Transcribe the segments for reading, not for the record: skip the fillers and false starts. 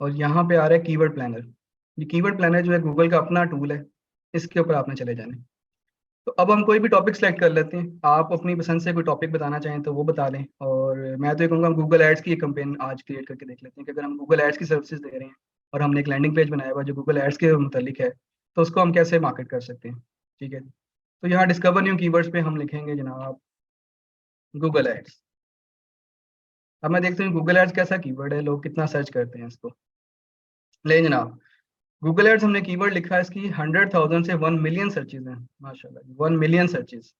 और यहाँ पे आ रहा है कीवर्ड प्लानर। ये कीवर्ड प्लानर जो है गूगल का अपना टूल है, इसके ऊपर आपने चले जाना है। तो अब हम कोई भी टॉपिक सेलेक्ट कर लेते हैं, आप अपनी पसंद से कोई टॉपिक बताना चाहें तो वो बता लें। और मैं तो ये कहूँगा हम गूगल एड्स की एक कैंपेन आज क्रिएट करके देख लेते हैं कि अगर हम गूगल एड्स की सर्विसेज दे रहे हैं और हमने एक लैंडिंग पेज बनाया हुआ जो गूगल एड्स के मुतालिक है, तो उसको हम कैसे मार्केट कर सकते हैं। ठीक है, तो यहाँ डिस्कवर न्यू कीवर्ड्स पे हम लिखेंगे जनाब गूगल एड्स। अब मैं देखता हूँ गूगल एड्स कैसा कीवर्ड है, लोग कितना सर्च करते हैं इसको। ले जनाब, गूगल एड्स हमने कीवर्ड लिखा है, इसकी 100,000 से 1 मिलियन सर्चेज हैं। माशाल्लाह 1 मिलियन सर्चेज,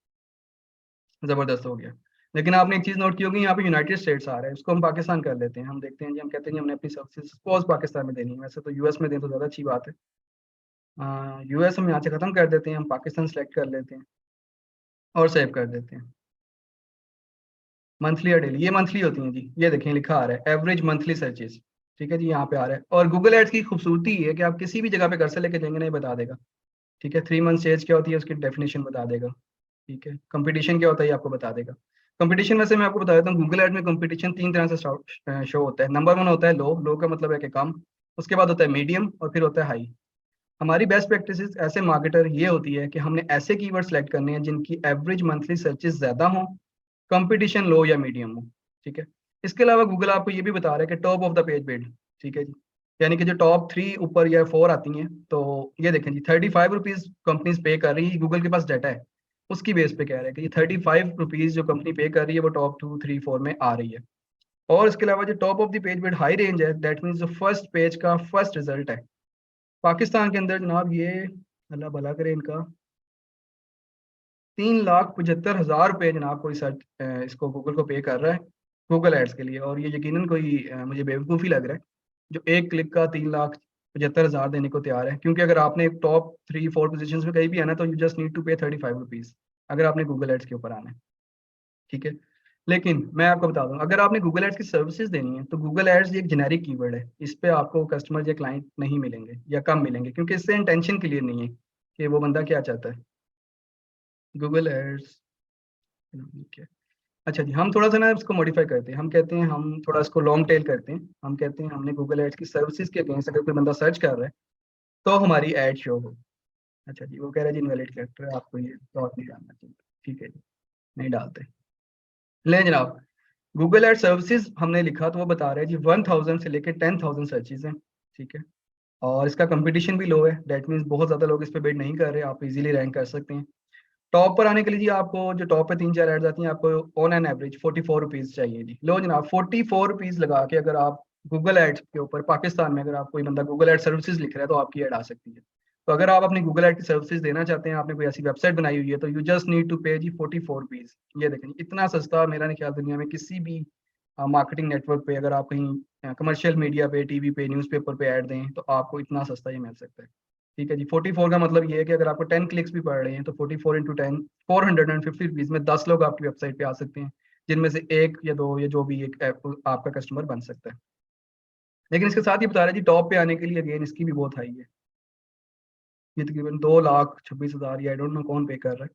जबरदस्त हो गया। लेकिन आपने एक चीज नोट की होगी, यहाँ पे यूनाइटेड स्टेट्स आ रहा है, उसको हम पाकिस्तान कर लेते हैं। हम देखते हैं जी, हम कहते हैं जी हमने अपनी सर्विसेज सपोज पाकिस्तान में देनी है, वैसे तो यूएस में दें तो ज्यादा अच्छी बात है। यूएस हम यहाँ से खत्म कर देते हैं, हम पाकिस्तान सेलेक्ट कर लेते हैं और सेव कर देते हैं। मंथली या डेली, ये मंथली होती हैं जी, ये देखें लिखा आ रहा है एवरेज मंथली सर्चेज। ठीक है जी, यहाँ पे आ रहा है। और गूगल एड्स की खूबसूरती ये है कि आप किसी भी जगह पे कर्सर लेके जाएंगे ना, ये बता देगा। ठीक है, 3 मंथ स्टेज क्या होती है उसकी डेफिनेशन बता देगा। ठीक है, कंपटीशन क्या होता है ये आपको बता देगा। कंपटीशन वैसे मैं आपको बता देता हूँ, गूगल एड में कंपटीशन 3 तरह से शो होता है। नंबर 1 होता है लो, लो का मतलब है कि कम। उसके बाद होता है मीडियम और फिर होता है हाई। हमारी बेस्ट प्रैक्टिसेस ऐसे मार्केटर ये होती है कि हमने ऐसे कीवर्ड सेलेक्ट करने हैं जिनकी एवरेज मंथली सर्चेस ज्यादा हो, कंपटीशन लो या मीडियम हो। ठीक है, इसके अलावा गूगल आपको ये भी बता रहा है कि top of the page bid. ठीक है जी, यानी कि जो टॉप 3 ऊपर या 4 आती हैं, तो ये देखें जी 35 रुपीज कंपनीज पे कर रही है, गूगल के पास डाटा है, उसकी बेस पे कह रहे हैं कि ये 35 रुपीज जो कंपनी पे कर रही है वो टॉप 2 3 4 में आ रही है। और इसके अलावा जो top of the page bid high range है, दैट मीन्स जो फर्स्ट पेज का फर्स्ट रिजल्ट है पाकिस्तान के अंदर जनाब, ये अल्लाह भला करे इनका 3,75,000 रुपये जनाब कोई सर्च इसको गूगल को पे कर रहा है गूगल एड्स के लिए। और ये यकीनन कोई मुझे बेवकूफ़ी लग रहा है जो एक क्लिक का 3,75,000 देने को तैयार है, क्योंकि अगर आपने टॉप 3 4 पोजीशंस में कहीं भी आना है तो यू जस्ट नीड टू पे 35 रुपीज अगर आपने गूगल एड्स के ऊपर आना है। ठीक है, लेकिन मैं आपको बता दूं, अगर आपने गूगल एड्स की सर्विसेज देनी है तो गूगल एड्स एक जेनेरिक कीवर्ड है, इस पे आपको कस्टमर या क्लाइंट नहीं मिलेंगे या कम मिलेंगे, क्योंकि इससे इंटेंशन क्लियर नहीं है कि वो बंदा क्या चाहता है। गूगल एड्स, अच्छा जी, हम थोड़ा सा ना इसको मॉडिफाई करते हैं। हम कहते हैं हम थोड़ा इसको लॉन्ग टेल करते हैं। हम कहते हैं हमने गूगल एड्स की सर्विसेज के अगेंस्ट अगर कोई बंदा सर्च कर रहा है तो हमारी एड शो हो। अच्छा जी, वो कह रहा है जी इनवैलिड कैरेक्टर है, आपको ये डॉट नहीं डालना चाहिए। ठीक है जी, नहीं डालते। ले जनाब, गूगल एड सर्विसेज हमने लिखा तो वो बता रहा है जी 1,000 से लेकर 10,000 सर्चेज हैं। ठीक है, और इसका कंपटीशन भी लो है, दैट मीन्स बहुत ज्यादा लोग इस पे बिड नहीं कर रहे, आप इजीली रैंक कर सकते हैं। टॉप पर आने के लिए जी आपको जो टॉप पे 3 4 एड्स आती हैं, आपको ऑन एन एवरेज 44 रुपीज चाहिए जी। लो जनाब, 44 रुपीज लगा के अगर आप गूगल एड्स के ऊपर पाकिस्तान में अगर आप कोई बंदा गूगल एड सर्विसेज लिख रहा है तो आपकी एड आ सकती है। तो अगर आप अपनी गूगल एड की सर्विसेज देना चाहते हैं, आपने कोई ऐसी वेबसाइट बनाई हुई है, तो यू जस्ट नीड टू पे जी 44 रुपीज। ये देखें इतना सस्ता मेरा नहीं ख्याल दुनिया में किसी भी मार्केटिंग नेटवर्क पे, अगर आप कहीं कमर्शियल मीडिया पे, टीवी पे, न्यूज़पेपर पे ऐड दें तो आपको इतना सस्ता ये मिल सकता है। ठीक है जी, 44 का मतलब ये है कि अगर आपको 10 क्लिक्स भी पड़ रहे हैं तो 44 × 10 450 रुपीज में 10 लोग आपकी वेबसाइट पे आ सकते हैं, जिनमें से एक या दो या जो भी एक आपका कस्टमर बन सकता है। लेकिन इसके साथ ही बता रहे हैं जी टॉप पे आने के लिए अगेन इसकी भी बहुत हाई है। ये तकरीबन 2,26,000 या आई डोंट नो कौन पे कर रहा है,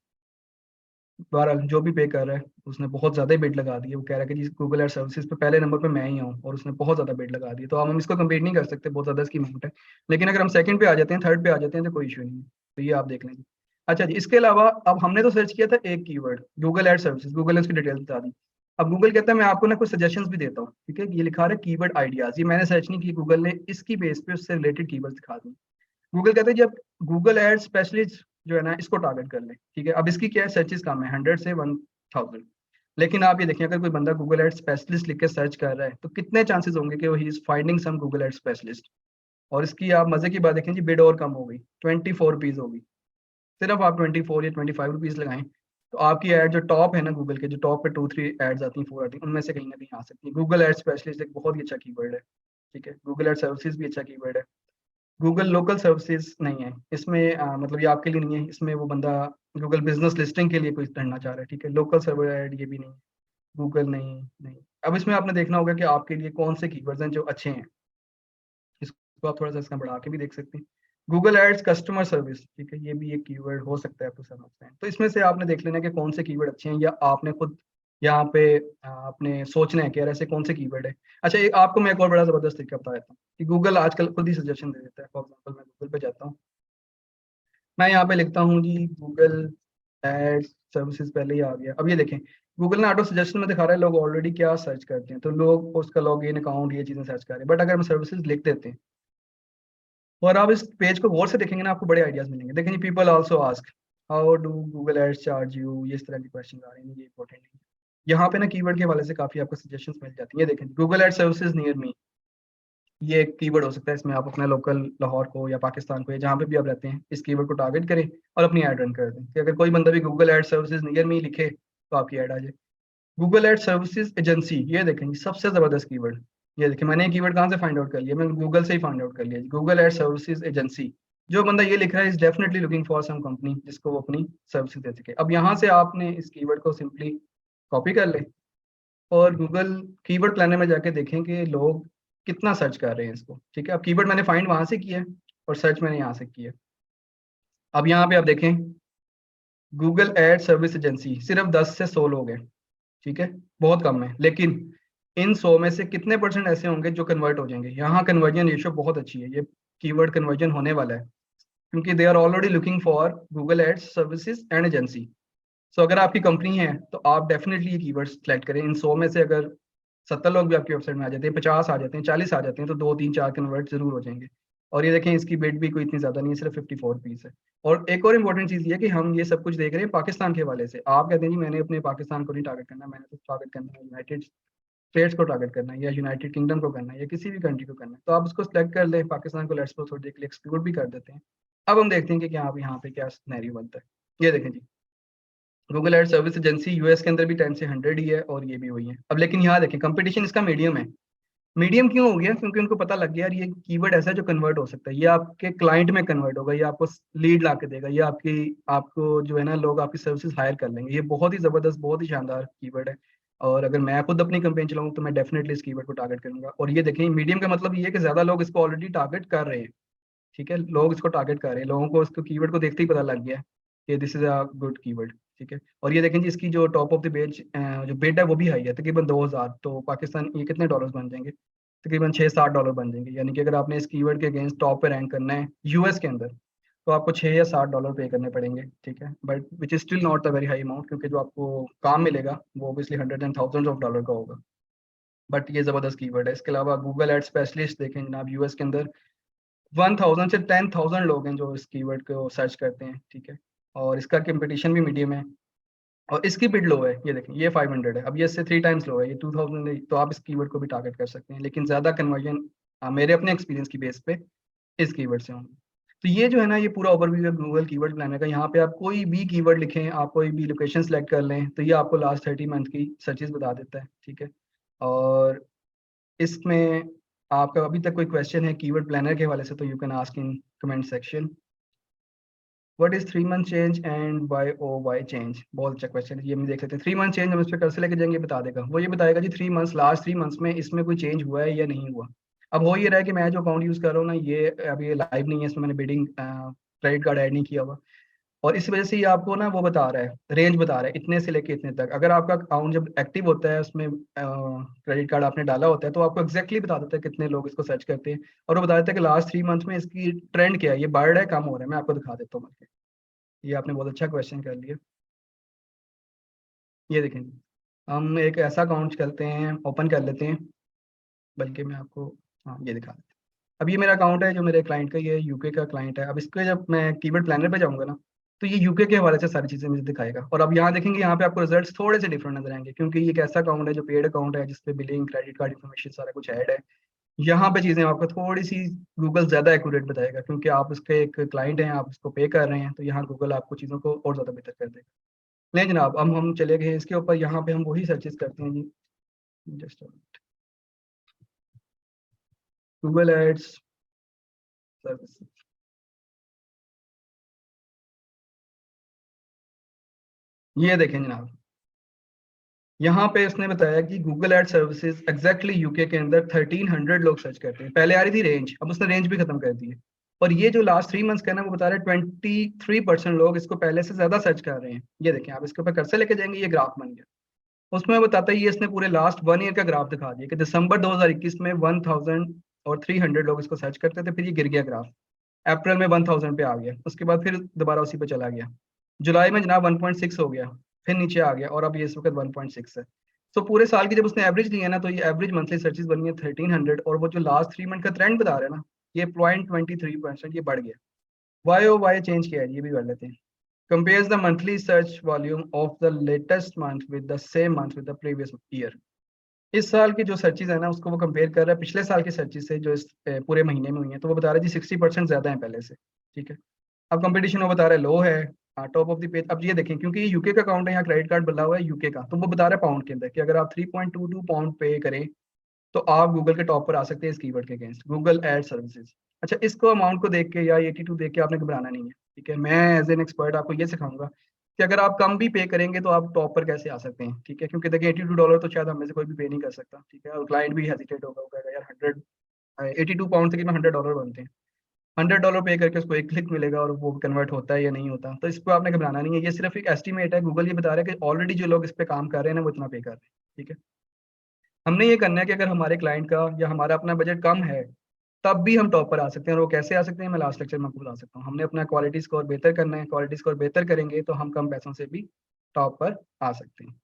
बहरहाल जो भी पे कर रहा है उसने बहुत ज्यादा ही बिड लगा दी है। वो कह रहा है कि जी गूगल एड सर्विसेज पे पहले नंबर पे मैं ही हूँ और उसने बहुत ज्यादा बिड लगा दी है, तो हम इसको कम्पीट नहीं कर सकते, बहुत ज्यादा इसकी अमाउंट है। लेकिन अगर हम सेकंड पे आ जाते हैं, थर्ड पे आ जाते हैं तो कोई इशू नहीं है। तो ये आप देख लेंगे। अच्छा जी, इसके अलावा अब हमने तो सर्च किया था एक keyword Google ad services, Google ने उसकी डिटेल्स बता दी। अब गूगल कहता है मैं आपको ना कुछ सजेशंस भी देता हूँ। ठीक है, ये लिखा रहा है कीवर्ड आइडियाज, ये मैंने सर्च नहीं की, गूगल ने इसकी बेस पे उससे रिलेटेड कीवर्ड दिखा दी। गूगल कहते हैं जब गूगल एड स्पेशलिस्ट जो है ना इसको टारगेट कर ले। ठीक है, अब इसकी क्या है, सर्चेस कम है 100 से 1,000। लेकिन आप ये देखें अगर कोई बंदा गूगल एड स्पेशलिस्ट लिख के सर्च कर रहा है तो कितने चांसेस होंगे कि वो he is finding some Google ad specialist. और इसकी आप मजे की बात देखें जी, बिड और कम हो गई, 24 रुपीज होगी। सिर्फ आप 24 या 25 रुपीज लगाएं तो आपकी एड जो टॉप है ना गूगल के, जो टॉप पे 2 3 एड्स आती हैं 4 आती हैं, उनमें से कहीं ना कहीं आ सकती है। गूगल एड स्पेशलिस्ट एक बहुत ही अच्छा कीवर्ड है। ठीक है, गूगल एड सर्विसेज भी अच्छा कीवर्ड है। गूगल लोकल सर्विसेज नहीं है इसमें, मतलब ये आपके लिए नहीं है, इसमें वो बंदा गूगल बिजनेस लिस्टिंग के लिए कोई करना चाह रहा है। ठीक है, लोकल सर्वर ऐड ये भी नहीं, गूगल नहीं नहीं। अब इसमें आपने देखना होगा कि आपके लिए कौन से कीवर्ड्स हैं जो अच्छे हैं, इसको आप थोड़ा सा इसका बढ़ा के भी देख सकते हैं। गूगल एड्स कस्टमर सर्विस, ठीक है, ये भी एक कीवर्ड हो सकता है आपको समझते हैं। तो इसमें से आपने देख लेना कि कौन से कीवर्ड अच्छे हैं या आपने खुद यहाँ पे आपने सोचना है कि यार ऐसे कौन से कीवर्ड है। अच्छा, आपको मैं एक और बड़ा जबरदस्त तरीका बता देता हूँ कि गूगल आजकल खुद ही सजेशन दे देता है। फॉर एग्जाम्पल मैं गूगल पे जाता हूँ, मैं यहाँ पे लिखता हूँ जी गूगल एड्स सर्विसेज, पहले ही आ गया। अब ये देखें, गूगल ने ऑटो सजेशन में दिखा रहा है लोग ऑलरेडी क्या सर्च करते हैं, तो लोग उसका लॉग इन अकाउंट ये चीजें सर्च कर रहे हैं। बट अगर हम सर्विसेज लिख देते हैं और आप इस पेज को गौर से देखेंगे ना, आपको बड़े आइडियाज मिलेंगे। देखें जी, people also ask how do Google ads charge you, ये इस तरह के क्वेश्चन आ रहे हैं, ये इंपॉर्टेंट है। यहाँ पे ना कीवर्ड के हवाले से काफी आपको सजेशंस मिल जाती है। देखें, Google ad services near me, ये एक कीवर्ड हो सकता है। इसमें आप अपना लोकल लाहौर को या पाकिस्तान को या जहाँ पे भी आप रहते हैं, इस कीवर्ड को टारगेट करें और अपनी ऐड रन कर दें कि अगर कोई बंदा भी Google ad services near me लिखे तो आपकी ऐड आ जाए। गूगल एड सर्विसेज एजेंसी, ये देखें जी, सबसे जबरदस्त कीवर्ड। ये देखिए, मैंने ये कीवर्ड कहाँ से फाइंड आउट कर लिया, मैंने गूगल से ही फाइंड आउट कर लिया। गूगल एड सर्विसेज एजेंसी, जो बंदा ये लिख रहा है is definitely looking for some company जिसको वो अपनी सर्विसेज दे सके। अब यहाँ से आपने इस कीवर्ड को सिंपली कॉपी कर ले और गूगल कीवर्ड प्लानर में जाके देखें कि लोग कितना सर्च कर रहे हैं इसको। ठीक है, अब कीवर्ड मैंने फाइंड वहां से किया है और सर्च मैंने यहाँ से किया है। अब यहाँ पे आप देखें, गूगल एड सर्विस एजेंसी सिर्फ 10 से 100 लोग हैं। ठीक है, बहुत कम है, लेकिन इन 100 में से कितने परसेंट ऐसे होंगे जो कन्वर्ट हो जाएंगे। यहाँ कन्वर्जन रेशियो बहुत अच्छी है, ये कीवर्ड कन्वर्जन होने वाला है क्योंकि they are already looking for Google ads services and agency. So अगर आपकी कंपनी है तो आप डेफिनेटली ये कीवर्ड सेलेक्ट करें। इन 100 में से अगर 70 लोग भी आपकी वेबसाइट में आ जाते हैं, 50 आ जाते हैं, 40 आ जाते हैं, तो 2 3 4 कन्वर्ट जरूर हो जाएंगे। और ये देखें, इसकी बिड भी कोई इतनी ज्यादा नहीं है, सिर्फ 54 पीस है। और एक और इंपॉर्टेंट चीज ये है कि हम ये सब कुछ देख रहे हैं पाकिस्तान के हवाले से। आप कहते हैं जी मैंने अपने पाकिस्तान को नहीं टारगेट करना, मैंने तो टारगेट करना है यूनाइटेड स्टेट्स को टारगेट करना है या यूनाइटेड किंगडम को करना है या किसी भी कंट्री को करना है, तो आप उसको सिलेक्ट कर लें। पाकिस्तान को लेट्स सपोज थोड़ी देर के लिए एक्सक्लूड भी कर देते हैं। अब हम देखते हैं कि क्या आप यहाँ पे क्या सिनेरियो बनता है। ये देखें जी, Google ad service agency US के अंदर भी 10 से 100 ही है और ये भी वही है। अब लेकिन यहाँ देखें, कंपटीशन इसका मीडियम है। मीडियम क्यों हो गया? क्योंकि उनको पता लग गया यार ये कीवर्ड ऐसा है जो कन्वर्ट हो सकता है, ये आपके क्लाइंट में कन्वर्ट होगा, ये आपको लीड ला के देगा, ये आपको जो है ना लोग आपकी सर्विसेज हायर कर लेंगे। ये बहुत ही जबरदस्त, बहुत ही शानदार कीवर्ड है। और अगर मैं खुद अपनी कंपेन चलाऊँ तो मैं डेफिनेटली इस कीवर्ड को टारगेट करूंगा। और ये देखें, मीडियम का मतलब ये है कि ज्यादा लोग इसको ऑलरेडी टारगेट कर रहे हैं। ठीक है, लोग इसको टारगेट कर रहे हैं, लोगों को इसको कीवर्ड को देखते ही पता लग गया है कि this is a good keyword. ठीक है, और ये देखें जी, इसकी जो टॉप ऑफ द पेज जो बिड है वो भी हाई है, तकरीबन 2000। तो पाकिस्तान ये कितने डॉलर्स बन जाएंगे? तकरीबन 6-7 डॉलर बन जाएंगे। यानी कि अगर आपने इस कीवर्ड के अगेंस्ट टॉप पे रैंक करना है यूएस के अंदर, तो आपको 6 या 7 डॉलर पे करने पड़ेंगे। ठीक है, but which is still not a very high amount, क्योंकि जो आपको काम मिलेगा वो obviously hundred and thousand of dollar का होगा। बट ये जबरदस्त कीवर्ड है। इसके अलावा गूगल एड स्पेशलिस्ट देखें जनाब, यूएस के अंदर 1000 से 10,000 लोग हैं जो इस कीवर्ड को सर्च करते हैं। ठीक है, और इसका कंपटीशन भी मीडियम है और इसकी बिड लो है। ये देखें, ये 500 है, अब ये इससे 3 टाइम्स लो है, ये 2000 है। तो आप इस कीवर्ड को भी टारगेट कर सकते हैं, लेकिन ज्यादा कन्वर्जन मेरे अपने एक्सपीरियंस की बेस पे इस कीवर्ड से होंगे। तो ये जो है ना, ये पूरा ओवरव्यू है गूगल कीवर्ड प्लानर का। यहाँ पे आप कोई भी कीवर्ड लिखें, आप कोई भी लोकेशन सेलेक्ट कर लें, तो ये आपको लास्ट 30 मंथ की सर्चेस बता देता है। ठीक है, और इसमें आपका अभी तक कोई क्वेश्चन है कीवर्ड प्लानर के हवाले से तो you can ask in comment section. What is 3 month change and Y O Y change? बहुत अच्छा क्वेश्चन है, ये हम देख लेते हैं। 3 मंथ चेंज हम इस पर कर्सर लेके जाएंगे, बता देगा वो। ये बताएगा जी 3 मंथ्स, लास्ट 3 मंथ्स में इसमें कोई चेंज हुआ है या नहीं हुआ। अब हो ये रहा है कि मैं जो अकाउंट यूज कर रहा हूँ ना, ये अभी लाइव नहीं है, इसमें मैंने बिडिंग क्रेडिट कार्ड ऐड नहीं किया हुआ, और इस वजह से ये आपको ना वो बता रहा है, रेंज बता रहा है इतने से लेके इतने तक। अगर आपका अकाउंट जब एक्टिव होता है, उसमें क्रेडिट कार्ड आपने डाला होता है, तो आपको एग्जैक्टली बता देता है कितने लोग इसको सर्च करते हैं, और वो बता देता है कि लास्ट 3 मंथ में इसकी ट्रेंड क्या है, ये बढ़ रहा है कम हो रहा है। मैं आपको दिखा देता हूँ। ये आपने बहुत अच्छा क्वेश्चन कर लिया। ये देखें, हम एक ऐसा अकाउंट करते हैं, ओपन कर लेते हैं, बल्कि मैं आपको, हाँ ये दिखा देता हूँ। अब ये मेरा अकाउंट है जो मेरे क्लाइंट का, ये यूके का क्लाइंट है। अब इसके जब मैं कीवर्ड प्लानर पे जाऊंगा ना, तो ये यूके के हवाले से सारी चीजें मुझे दिखाएगा। और अब यहाँ देखेंगे, यहाँ पे आपको रिजल्ट्स थोड़े से डिफरेंट नजर आएंगे, क्योंकि ये एक ऐसा अकाउंट है जो पेड अकाउंट है जिसपे बिलिंग, क्रेडिट कार्ड इन्फॉर्मेशन सारा कुछ ऐड है। यहाँ पे चीजें आपको थोड़ी सी गूगल ज्यादा एक्यूरेट बताएगा, क्योंकि आप उसके एक क्लाइंट हैं, आप उसको पे कर रहे हैं, तो यहाँ गूगल आपको चीजों को और ज्यादा बेहतर कर देगा। नहीं जनाब, अब हम चले गए इसके ऊपर, यहाँ पे हम वही सर्चेस करते हैं जी। जस्ट गूगल एड्स सर्विस, ये देखें जनाब, यहाँ पे उसने बताया कि Google ad services exactly UK के अंदर 1300 लोग सर्च करते हैं। पहले आ रही थी रेंज, अब उसने रेंज भी खत्म कर दी है। और ये जो लास्ट 3 मंथ्स का है ना, वो बता रहे हैं 23% लोग इसको पहले से ज्यादा सर्च कर रहे हैं। ये देखें, आप इसके ऊपर कर्सर लेके जाएंगे, ये ग्राफ बन गया। उसमें बताता है ये इसने पूरे लास्ट 1 ईयर का ग्राफ दिखा दिया कि दिसंबर 2021 में 1300 लोग इसको सर्च करते थे, फिर ये गिर गया ग्राफ। अप्रैल में 1000 पे आ गया, उसके बाद फिर दोबारा उसी पे चला गया। जुलाई में जनाब 1.6 हो गया, फिर नीचे आ गया और अब ये इस वक्त 1.6 है। तो पूरे साल की जब उसने एवरेज ली है ना, तो ये एवरेज मंथली सर्चेज बनी है 1300, और वो जो लास्ट 3 मंथ का ट्रेंड बता रहे हैं ना, ये 0.23% ये बढ़ गया। वाई ओ वाई चेंज किया है, ये भी कर लेते हैं। Compares the monthly search volume of the latest month with the same month with the previous year। इस साल की जो सर्चेज है ना, उसको वो कंपेयर कर रहा है पिछले साल की सर्चेज से जो इस पूरे महीने में हुई है। तो वो बता रहा है जी 60% ज्यादा है पहले से। ठीक है, अब कंपटीशन वो बता रहा है लो है, टॉप ऑफ द पेज। अब ये देखें, क्योंकि ये यूके का अकाउंट है, यहाँ क्रेडिट कार्ड बना हुआ है यूके का, तो वो बता रहा है पाउंड के अंदर कि अगर आप 3.22 पाउंड पे करें तो आप गूगल के टॉप पर आ सकते हैं इस कीवर्ड के अगेंस्ट, गूगल एड सर्विसेज। अच्छा, इसको अमाउंट को देख के या 82 देख के आपने घबराना नहीं है। ठीक है, मैं एज एन एक्सपर्ट आपको ये सिखाऊंगा कि अगर आप कम भी पे करेंगे तो आप टॉप पर कैसे आ सकते हैं। ठीक है, क्योंकि देखिए $82 तो शायद हमें से कोई भी पे नहीं कर सकता। ठीक है, और क्लाइंट भी हेजिटेट होगा, वो कहेगा यार 82 पाउंड से कितना $100 बनते हैं। $100 पे करके उसको एक क्लिक मिलेगा और वो कन्वर्ट होता है या नहीं होता। तो इस पर आपने घबराना नहीं है, ये सिर्फ एक एस्टिमेट है। गूगल ये बता रहा है कि ऑलरेडी जो लोग इस पे काम कर रहे हैं ना, वो इतना पे कर रहे हैं। ठीक है, हमने ये करना है कि अगर हमारे क्लाइंट का या हमारा अपना बजट कम है, तब भी हम टॉप पर आ सकते हैं। और वो कैसे आ सकते हैं, मैं लास्ट लेक्चर में आपको बता सकता हूँ। हमने अपना क्वालिटी स्कोर बेहतर करना है, क्वालिटी स्कोर बेहतर करेंगे तो हम कम पैसों से भी टॉप पर आ सकते हैं।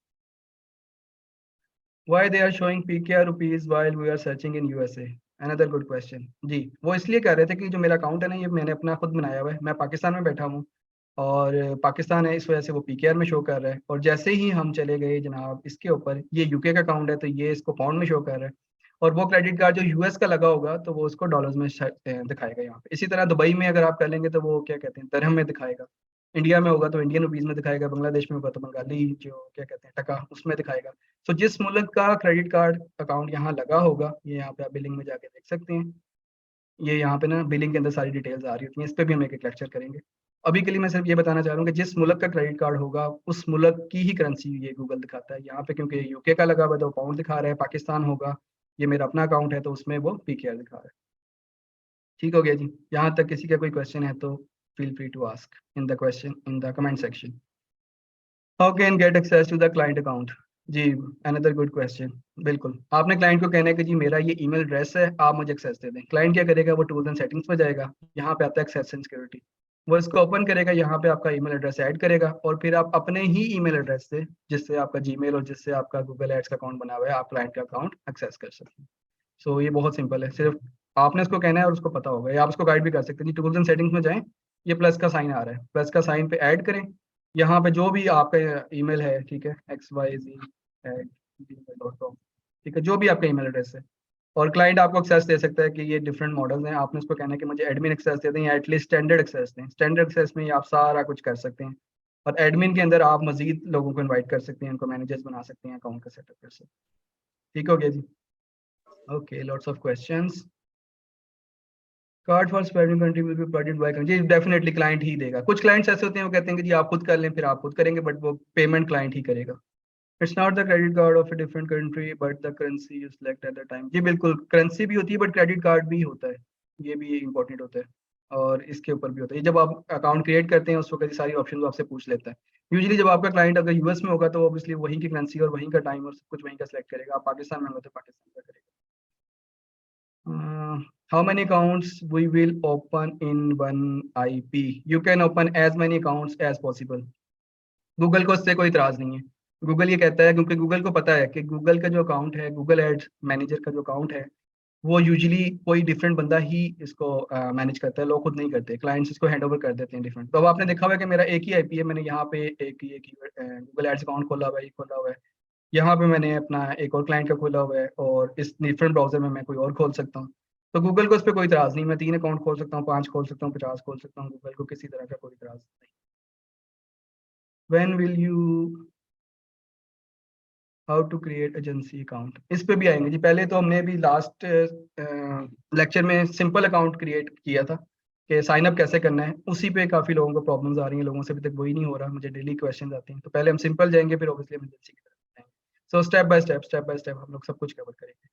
Why they are showing PKR rupees while we are searching in USA? Another good question। जी, वो इसलिए कह रहे थे कि जो मेरा अकाउंट है ना, ये मैंने अपना खुद बनाया हुआ है, मैं पाकिस्तान में बैठा हूँ और पाकिस्तान है, इस वजह से वो पीकेआर में शो कर रहा है। और जैसे ही हम चले गए जनाब इसके ऊपर, ये यूके का अकाउंट है तो ये इसको पाउंड में शो कर रहा है। और वो क्रेडिट कार्ड जो यूएस का लगा होगा तो वो उसको डॉलर्स में दिखाएगा यहाँ पे। इसी तरह दुबई में अगर आप कर लेंगे तो वो क्या कहते हैं, दिरहम में दिखाएगा। इंडिया में होगा तो इंडियन रुपीज में दिखाएगा, बांग्लादेश में होगा तो बंगाली जो क्या कहते हैं टका, उसमें दिखाएगा। तो जिस मुल्क का क्रेडिट कार्ड अकाउंट यहाँ लगा होगा, ये यहाँ पे आप बिलिंग में जाके देख सकते हैं। ये यहाँ पे ना बिलिंग के अंदर सारी डिटेल्स आ रही होती हैं, इस पे भी हम एक लेक्चर करेंगे। अभी के लिए मैं सिर्फ ये बताना चाह रहा हूँ कि जिस मुल्क का क्रेडिट कार्ड होगा उस मुल्क की ही करेंसी ये गूगल दिखाता है यहाँ पे। क्योंकि यूके का लगा हुआ है तो पाउंड दिखा रहा है, पाकिस्तान होगा, ये मेरा अपना अकाउंट है तो उसमें वो पीकेआर दिखा रहा है। ठीक हो गया जी, यहाँ तक किसी का कोई क्वेश्चन है तो feel free to ask in the question in the comment section. How can get access to the client account? जी, अनदर गुड क्वेश्चन। बिल्कुल, आपने क्लाइंट को कहना है कि जी मेरा ये ईमेल एड्रेस है, आप मुझे एक्सेस दे दें। क्लाइंट क्या करेगा, वो टूल्स एंड सेटिंग्स में जाएगा, यहाँ पे आता है एक्सेस एंड सिक्योरिटी, वो इसको ओपन करेगा, यहाँ पे आपका ईमेल एड्रेस ऐड करेगा और फिर आप अपने ही ईमेल एड्रेस से, जिससे आपका जीमेल और जिससे आपका गूगल एड्स का अकाउंट बना हुआ है, आप क्लाइंट का अकाउंट एक्सेस कर सकते हैं। सो ये बहुत सिंपल है, सिर्फ आपने उसको कहना है और उसको पता होगा, या आप उसको गाइड भी कर सकते हैं। जी टूल्स एंड सेटिंग्स में जाएं, ये प्लस का साइन आ रहा है, प्लस का साइन पे ऐड करें, यहाँ पे जो भी आपका ईमेल है, ठीक है, xyz@gmail.com, ठीक है, जो भी आपका ईमेल एड्रेस है। और क्लाइंट आपको एक्सेस दे सकता है कि ये डिफरेंट मॉडल्स हैं, आपने उसको कहना है कि मुझे एडमिन एक्सेस दे दें या एटलीस्ट स्टैंडर्ड एक्सेस दें। स्टैंडर्ड एक्सेस में आप सारा कुछ कर सकते हैं, और एडमिन के अंदर आप मजीद लोगों को इन्वाइट कर सकते हैं, उनको मैनेजर्स बना सकते हैं, अकाउंट का सेटअप कर सकते हैं। ठीक हो गया जी, okay, lots of questions. Card for spending country will be provided by, जी डेफिनेटली क्लाइंट ही देगा। कुछ क्लाइंट्स ऐसे होते हैं वो कहते हैं कि जी आप खुद कर लें, फिर आप खुद करेंगे, बट वो पेमेंट क्लाइंट ही करेगा। It's not the credit card of a different country but the currency you select at the time. जी बिल्कुल, करेंसी भी होती है बट क्रेडिट कार्ड भी होता है, ये भी इंपॉर्टेंट होता है। और इसके ऊपर भी होता है, जब आप अकाउंट क्रिएट करते हैं उस वक्त सारी ऑप्शन वो आपसे पूछ लेता है। यूजुअली जब आपका क्लाइंट अगर यूएस में होगा तो ऑब्वियसली वहीं की करेंसी और वहीं का टाइम और सब कुछ वहीं का सिलेक्ट करेगा। आप पाकिस्तान में होगा तो पाकिस्तान का करेगा। How many accounts we will open in one IP? You can open as many accounts as possible. Google को इससे कोई इतराज नहीं है। गूगल ये कहता है, क्योंकि गूगल को पता है कि गूगल का जो अकाउंट है, गूगल एड्स मैनेजर का जो अकाउंट है, वो यूजुअली कोई डिफरेंट बंदा ही इसको मैनेज करता है, लोग खुद नहीं करते, क्लाइंट्स इसको हैंड ओवर कर देते हैं डिफरेंट। तो अब आपने देखा हुआ है कि मेरा एक ही आईपी है, मैंने यहाँ पे एक ये गूगल एड्स अकाउंट खोला हुआ है, ये खोला हुआ है, यहाँ पे मैंने अपना एक और क्लाइंट का खोला हुआ है, और इस डिफरेंट ब्राउजर में मैं कोई और खोल सकता हूँ। तो गूगल को इस पर कोई इतराज नहीं, मैं 3 अकाउंट खोल सकता हूँ, 5 खोल सकता हूँ, 50 खोल सकता हूँ, गूगल को किसी तरह का कोई इतराज नहीं। When will you how to create agency account, इस पे भी आएंगे जी। पहले तो हमने भी लास्ट लेक्चर में सिंपल अकाउंट क्रिएट किया था कि साइन अप कैसे करना है, उसी पे काफी लोगों को प्रॉब्लम्स आ रही हैं, लोगों से अभी तक वही नहीं हो रहा, मुझे डेली क्वेश्चन आते हैं। तो पहले हम सिंपल जाएंगे, फिर ऑब्वियसली हम एजेंसी की तरफ जाएंगे। सो स्टेप बाय स्टेप हम लोग सब कुछ कवर करेंगे।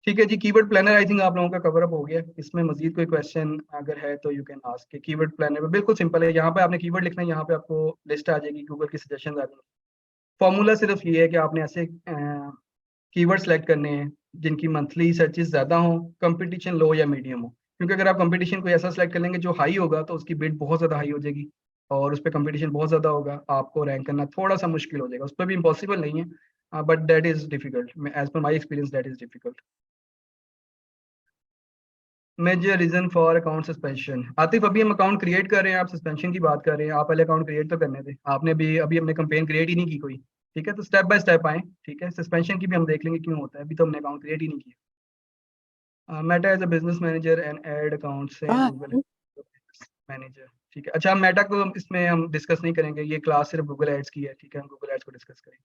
ठीक है जी, कीवर्ड प्लानर आई थिंक आप लोगों का कवर अप हो गया। इसमें मजीद कोई क्वेश्चन अगर है तो यू कैन आस्क। के कीवर्ड प्लानर में बिल्कुल सिंपल है, यहाँ पे आपने कीवर्ड लिखना है, यहाँ पे आपको लिस्ट आ जाएगी, गूगल की सजेशन आ जाएगी, फॉर्मूला सिर्फ ये है कि आपने ऐसे कीवर्ड सेलेक्ट करने हैं जिनकी मंथली सर्चेस ज़्यादा हो, कंपटीशन लो या मीडियम हो। क्योंकि अगर आप कंपटीशन को ऐसा सेलेक्ट कर लेंगे जो हाई होगा तो उसकी बिड बहुत ज़्यादा हाई हो जाएगी और उस पर कंपटीशन बहुत ज़्यादा होगा, आपको रैंक करना थोड़ा सा मुश्किल हो जाएगा। उस पर भी इम्पॉसिबल नहीं है, but that is difficult, as per my experience that is difficult. Major reason for account suspension, Atif अभी हम अकाउंट क्रिएट कर रहे हैं, आप सस्पेंशन की बात कर रहे हैं, आप पहले अकाउंट क्रिएट तो करने थे, आपने भी अभी हमने कंपेन क्रिएट ही नहीं की कोई। ठीक है, तो स्टेप बाय स्टेप आए। ठीक है, सस्पेंशन की भी हम देख लेंगे क्यों होता है, अभी तो हमने अकाउंट क्रिएट ही नहीं किया। Meta as a business manager and ad accounts in हाँ गूगल मैनेजर। ठीक है, अच्छा हम मेटा को इसमें हम डिस्कस नहीं करेंगे, ये क्लास सिर्फ गूगल एड्स की है। ठीक है, हम गूगल एड्स को डिस्कस करेंगे।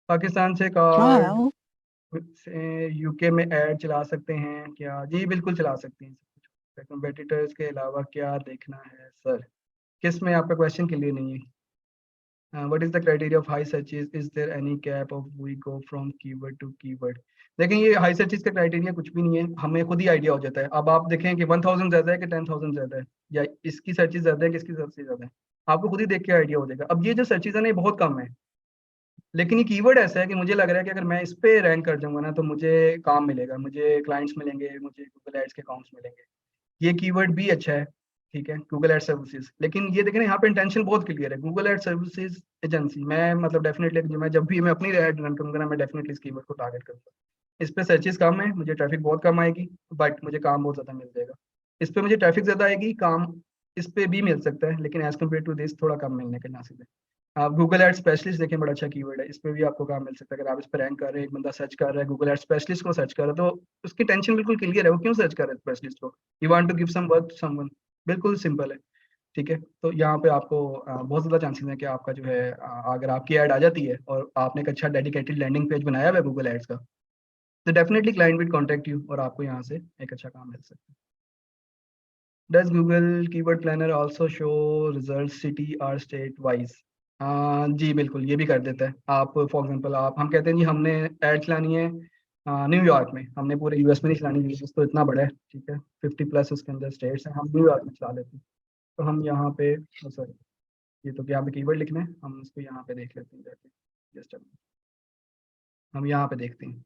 पाकिस्तान से हाँ कार्ड से यूके में ऐड चला सकते हैं क्या? जी बिल्कुल चला सकते हैं। कंपेटिटर्स के अलावा क्या देखना है सर? किस में आपका क्वेश्चन क्लियर नहीं है? What is the criteria of high searches, is there any cap of we go from keyword to keyword? देखें, ये हाई सर्चेज का क्राइटेरिया कुछ भी नहीं है, हमें खुद ही आइडिया हो जाता है। अब आप देखें कि 1000 ज्यादा है कि 10,000 ज्यादा है, या इसकी सर्चेज ज्यादा है कि इसकी सर्चेज ज्यादा है, आपको खुद ही देख के आइडिया हो जाएगा। अब ये जो सर्चेज है ना, ये बहुत कम है, लेकिन ये कीवर्ड ऐसा है कि मुझे लग रहा है कि अगर मैं इस पे रैंक कर जाऊंगा ना तो मुझे काम मिलेगा, मुझे क्लाइंट्स मिलेंगे, मुझे गूगल एड्स के अकाउंट्स मिलेंगे। ये कीवर्ड भी अच्छा है। ठीक है, गूगल एड सर्विसेज, लेकिन ये देखें ना, यहाँ पे इंटेंशन बहुत क्लियर है, गूगल एड सर्विसेज एजेंसी। मैं मतलब डेफिनेटली मैं जब भी मैं अपनी एड रन करूंगा ना, मैं डेफिनेटली इस कीवर्ड को टारगेट करूंगा। इस पे सर्चेज कम है, मुझे ट्रैफिक बहुत कम आएगी, बट मुझे काम बहुत ज्यादा मिल जाएगा। इस पे मुझे ट्रैफिक ज्यादा आएगी, काम इस पे भी मिल सकता है, लेकिन एज कम्पेयर टू दिस थोड़ा कम मिलने के चांसेस है। आप गूगल एड स्पेशलिस्ट देखें, बड़ा अच्छा कीवर्ड है, इस पे भी आपको काम मिल सकता है। अगर आप इस पर रैंक कर रहे हैं, एक बंदा सर्च कर रहा है गूगल एड स्पेशलिस्ट को सर्च कर रहा है, तो उसकी टेंशन बिल्कुल क्लियर है, वो क्यों सर्च कर रहा है स्पेशलिस्ट को? You want to give some work to someone, बिल्कुल सिंपल है। ठीक है, तो यहाँ पे आपको बहुत ज़्यादा चांसेस है कि आपका जो है अगर आपकी ऐड आ जाती है और आपने एक अच्छा डेडिकेटेड लैंडिंग पेज बनाया हुआ है गूगल एड्स का, तो definitely client will contact you और आपको यहाँ से एक अच्छा काम मिल सकता है। Does Google keyword planner also show result city और स्टेट वाइज? जी बिल्कुल, ये भी कर देता है। आप फॉर एग्जांपल आप हम कहते हैं जी हमने ऐड चलानी है न्यूयॉर्क में, हमने पूरे यूएस में नहीं चलानी, यूएस तो इतना बड़ा है। ठीक है, 50+ उसके अंदर स्टेट्स हैं, हम न्यूयॉर्क में चला लेते हैं। तो हम यहाँ पे सॉरी, ये तो यहाँ पे कीवर्ड लिखना है, हम इसको यहाँ पे देख लेते हैं जाके। जस्ट हम यहाँ पे देखते हैं।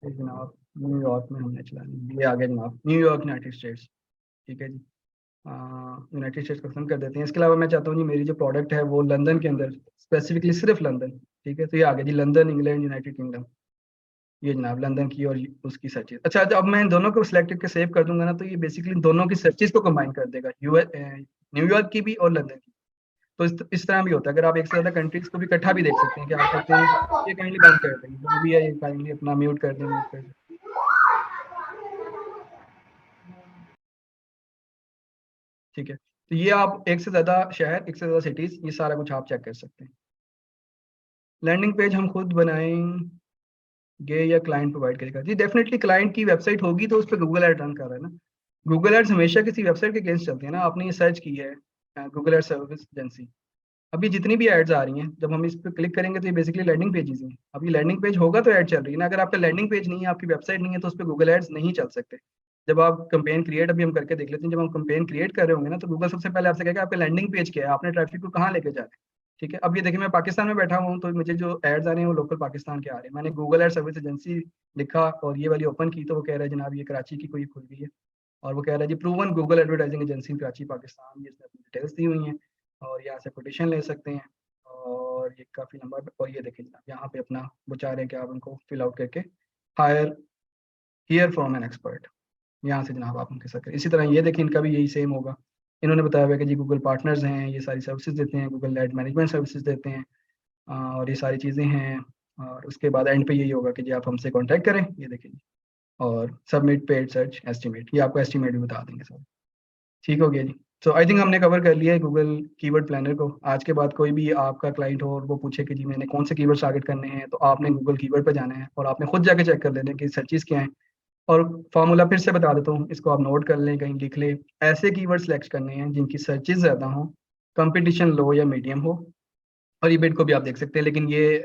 ये जनाब न्यूयॉर्क में हमने चलानी, ये आ गया जनाब न्यूयॉर्क यूनाइटेड स्टेट्स। ठीक है जी, यूनाइटेड स्टेट्स को पसंद कर देते हैं। इसके अलावा मैं चाहता हूँ जी मेरी जो प्रोडक्ट है वो लंदन के अंदर, स्पेसिफिकली सिर्फ लंदन। ठीक है, तो ये आ गया जी लंदन, इंग्लैंड, यूनाइटेड किंगडम। ये जनाब लंदन की और उसकी सर्चेज। अच्छा, जब मैं इन दोनों को सिलेक्ट करके सेव कर दूंगा ना, तो ये बेसिकली दोनों की सर्चेज को कंबाइन कर देगा, यूएस न्यूयॉर्क की भी और लंदन की। तो इस तरह भी होता है, अगर आप एक से ज्यादा कंट्रीज को भी इकट्ठा भी देख सकते हैं कि आप कहते हैं ये काइंडली बंद कर देंगे, जो भी है ये काइंडली अपना म्यूट कर दें, म्यूट कर दें। ठीक है, तो ये आप एक से ज्यादा शहर, एक से ज्यादा सिटीज, ये सारा कुछ आप चेक कर सकते हैं। लैंडिंग पेज हम खुद बनाएंगे या क्लाइंट प्रोवाइड करेगा? जी डेफिनेटली क्लाइंट की वेबसाइट होगी तो उस पर गूगल एड रन कर रहा है ना। गूगल एड्स हमेशा किसी वेबसाइट के अगेंस्ट चलती है ना। आपने ये सर्च की है गूगल एड सर्विस एजेंसी, अभी जितनी भी एड्स आ रही हैं जब हम इस पर क्लिक करेंगे तो ये बेसिकली लैंडिंग पेजेस हैं। अब ये लैंडिंग पेज होगा तो ऐड चल रही है ना। अगर आपका लैंडिंग पेज नहीं है, आपकी वेबसाइट नहीं है, तो उस पर गूगल एड्स नहीं चल सकते। जब आप कंपेन क्रिएट, अभी हम करके देख लेते हैं, जब हम कंपेन क्रिएट कर रहे होंगे ना, तो गूगल सबसे पहले आपसे कहेगा आपका लैंडिंग पेज क्या है, आपने ट्रैफिक को कहाँ लेके जाना है। ठीक है, अब ये देखिए मैं पाकिस्तान में बैठा हुआ हूँ, तो मुझे जो एड्स आ रहे हैं वो लोकल पाकिस्तान के आ रहे हैं। मैंने गूगल एड सर्विस एजेंसी लिखा और ये वाली ओपन की, तो वो कह रहा है जनाब ये कराची की कोई खुल गई है, और वो कह रहा है जी proven Google advertising agency Karachi Pakistan, ये इसने अपनी डिटेल्स दी हुई हैं और यहाँ से कोटेशन ले सकते हैं। और ये काफ़ी लंबा, और ये देखिए जनाब यहाँ पे अपना वो चाह रहे हैं कि आप उनको फिल आउट करके hire here from an expert, यहाँ से जनाब आप उनके साथ करें। इसी तरह ये देखिए इनका भी यही सेम होगा। इन्होंने बताया हुआ है कि जी गूगल पार्टनर्स हैं, ये सारी सर्विसेज देते हैं, गूगल एड मैनेजमेंट सर्विसेज देते हैं, और ये सारी चीज़ें हैं। और उसके बाद एंड पे यही होगा कि जी आप हमसे कांटेक्ट करें, ये देखिए जी, और सबमिट पेड सर्च एस्टिमेट, ये आपको एस्टिमेट भी बता देंगे सर। ठीक हो गया जी। तो आई थिंक हमने कवर कर लिया है गूगल कीवर्ड प्लानर को। आज के बाद कोई भी आपका क्लाइंट हो और वो पूछे कि जी मैंने कौन से कीवर्ड टारगेट करने हैं, तो आपने गूगल कीवर्ड पर जाना है और आपने खुद जाके चेक कर लेना है कि सर्चेज क्या है। और फार्मूला फिर से बता देता हूँ, इसको आप नोट कर लें, कहीं लिख लें। ऐसे कीवर्ड सेलेक्ट करने हैं जिनकी सर्चेज ज़्यादा हो, कंपटीशन लो या मीडियम हो, और ईबिट को भी आप देख सकते हैं, लेकिन ये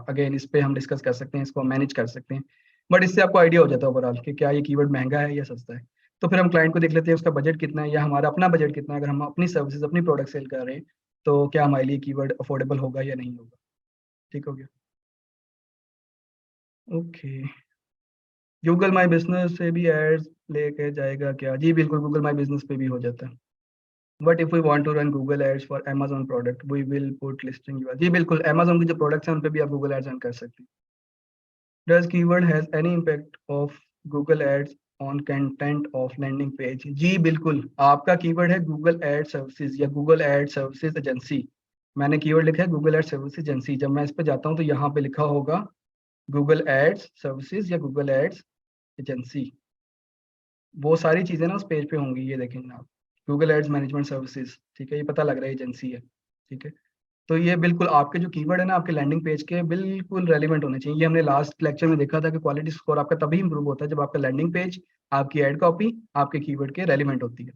अगेन इस पे हम डिस्कस कर सकते हैं, इसको मैनेज कर सकते हैं। बट इससे आपको आइडिया हो जाता है ओवरऑल कि क्या ये कीवर्ड महंगा है या सस्ता है। तो फिर हम क्लाइंट को देख लेते हैं उसका बजट कितना है या हमारा अपना बजट कितना है। अगर हम अपनी सर्विसेज अपनी प्रोडक्ट सेल कर रहे हैं तो क्या हमारे लिए कीवर्ड अफोर्डेबल होगा या नहीं होगा। ठीक हो गया। ओके, गूगल माई बिजनेस से भी एड्स लेके जाएगा क्या? जी बिल्कुल, गूगल माई बिजनेस पे भी हो जाता है। But if we want to run Google ads for Amazon product we will put listing URL. जी बिल्कुल, Amazon की जो प्रोडक्ट्स हैं उन पे भी आप गूगल एड्स रन कर सकते हैं। Does keyword has any impact of Google ads on content of landing page? जी बिल्कुल, आपका कीवर्ड है गूगल एड सर्विसेज या गूगल एड सर्विसेज एजेंसी। मैंने कीवर्ड लिखा है गूगल एड सर्विसेज एजेंसी। जब मैं इस पे जाता हूँ तो यहाँ पे लिखा होगा गूगल एड्स सर्विसेज या गूगल एड्स एजेंसी। वो सारी चीजें ना उस पेज पे होंगी, ये देखेंगे आप, गूगल एड्स मैनेजमेंट सर्विसेज। ठीक है, ये पता लग रहा है एजेंसी है। ठीक है, तो ये बिल्कुल आपके जो कीवर्ड है ना आपके लैंडिंग पेज के बिल्कुल रेलिवेंट होने चाहिए। ये हमने लास्ट लेक्चर में देखा था कि क्वालिटी स्कोर आपका तभी इंप्रूव होता है जब आपका लैंडिंग पेज, आपकी एड कॉपी, आपके कीवर्ड के रेलिवेंट होती है।